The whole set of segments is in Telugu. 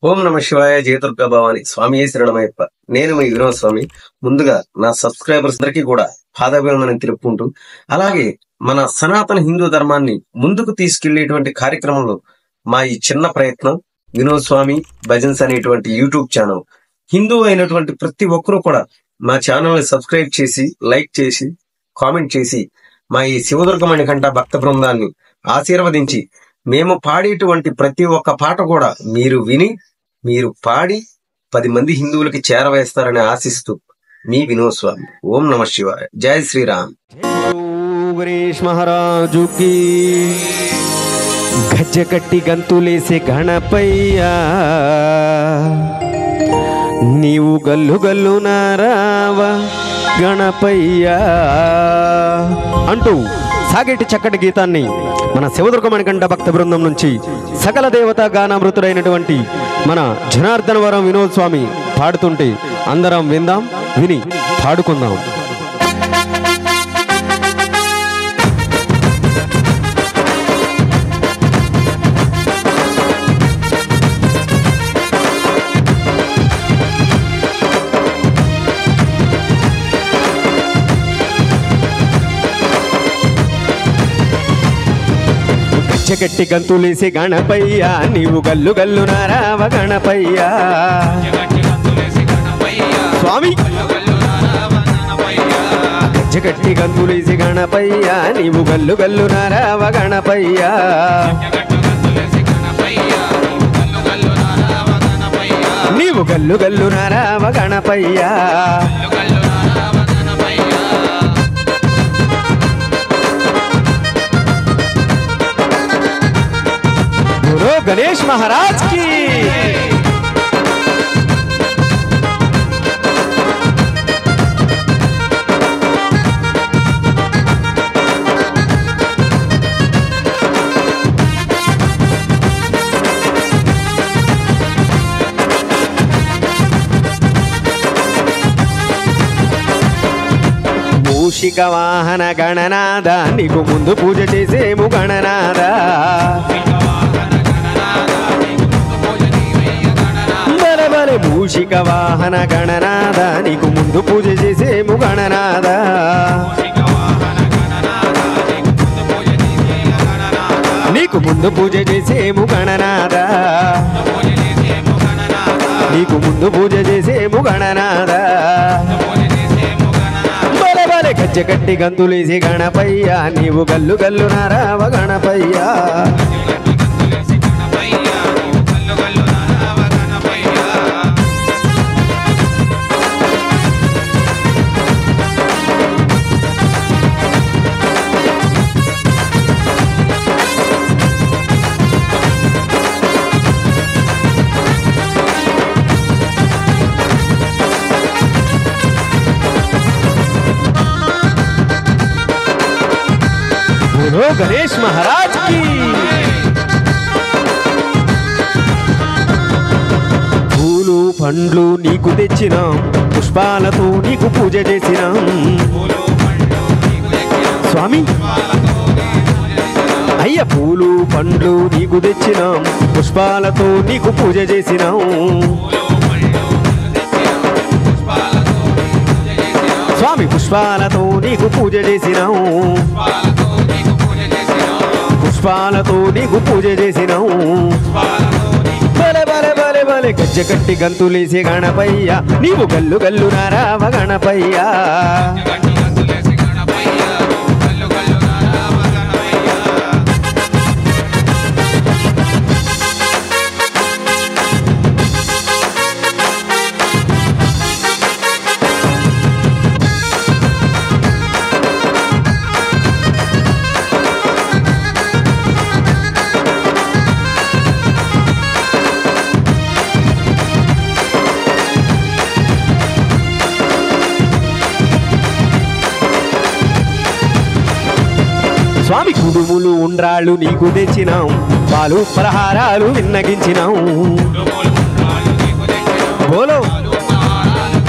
ఓం నమ శివాయ. జయదుర్గా భవాని. స్వామి శరణమయ్యప్ప. నేను మీ వినోద్ స్వామి. ముందుగా నా సబ్స్క్రైబర్స్ అందరికీ కూడా పాదాభివందనం తెలుపుకుంటూ, అలాగే మన సనాతన హిందూ ధర్మాన్ని ముందుకు తీసుకెళ్లేటువంటి కార్యక్రమంలో మా ఈ చిన్న ప్రయత్నం వినోద్ స్వామి భజన్స్ అనేటువంటి యూట్యూబ్ ఛానల్. హిందూ అయినటువంటి ప్రతి ఒక్కరూ కూడా మా ఛానల్ ని సబ్స్క్రైబ్ చేసి, లైక్ చేసి, కామెంట్ చేసి మా ఈ శివదుర్గ మణికంఠ భక్త బృందాన్ని ఆశీర్వదించి, మేము పాడేటువంటి ప్రతి ఒక్క పాట కూడా మీరు విని, మీరు పాడి 10 మంది హిందువులకి చేరవేస్తారని ఆశిస్తూ మీ వినోద్ స్వామి. ఓం నమ శివాయ. జై శ్రీరామ్. గణేష్ మహారాజుకి గజ్జె కట్టి గంతులేసే గణపయ్యా, నీవు గల్లు గల్లు నారావ గణపయ్యా అంటూ సాగేటి చక్కటి గీతాన్ని మన శివదుర్గ మణికంఠ భక్త బృందం నుంచి సకల దేవతా గానామృతుడైనటువంటి మన జనార్దన వరం వినోద్ స్వామి పాడుతుంటే అందరం విందాం, విని పాడుకుందాం. గట్టి గంతులేసి గణపయ్యా, నీవు గల్లు గల్లు నారావ గణపయ్యా స్వామి. గట్టి గంతులేసి గణపయ్యా, నీవు గల్లు గల్లు నారావ గణపయ్యా. నీవు గల్లు గల్లు నారావ గణపయ్యా. गणेश महाराज की మూషిక వాహన గణనాద, నీకు ముందు పూజ చేసేము గణనాద. మూషిక వాహన గణనాద, నీకు ముందు పూజ చేసేము గణనాద. నీకు ముందు పూజ చేసేము గణనాద. నీకు ముందు పూజ చేసేము గణనాద. బలే బలే గజ్జె కట్టి గంతులేసి గణపయ్యా, నీవు గల్లు గల్లు నారావ గణపయ్యా. गणेश महाराज की పూలు పండ్లు నీకు తెచ్చినాం, పుష్పాలతో నీకు పూజ చేసినాం స్వామి. అయ్య పూలు పండ్లు నీకు తెచ్చినాం, పుష్పాలతో నీకు పూజ చేసినాం స్వామి. పుష్పాలతో నీకు పూజ చేసినాం, పుష్పాలతో నీకు పూజ చేసినావు. బలే బలే బలే బలే గజ్జె కట్టి గంతులేసి గణపయ్యా, నీవు గల్లు గల్లు నారావ గణపయ్యా. స్వామి కుడుములు ఉండ్రాళ్ళు నీకు తెచ్చినాం, పాలు పలహారాలు విన్నగించినాం. బోలో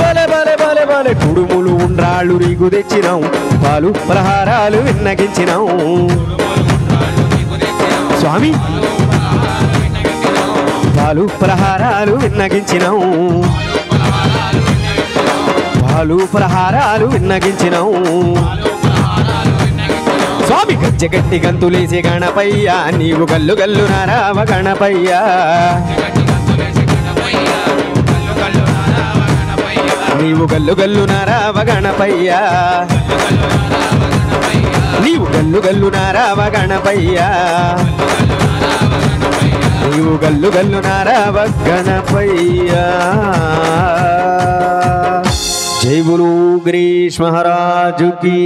బలే బలే బలే బలే కుడుములు ఉండ్రాళ్ళు నీకు తెచ్చినాం, పాలు పలహారాలు విన్నగించినాం స్వామి. పాలు ప్రహారాలు విన్నగించినాం పాలు ప్రహారాలు విన్నగించినాం స్వామి గజ్జెగట్టి గంతులేసి గణపయ్య నీవు గల్లు గల్లు నారావ గణపయ్య నీవు గల్లు గల్లు నారావ గణపయ్య నీవు గల్లు గల్లు నారావ గణపయ్య నీవు గల్లు గల్లు నారావ గణపయ్య జై బోలో గణేష్ మహారాజు की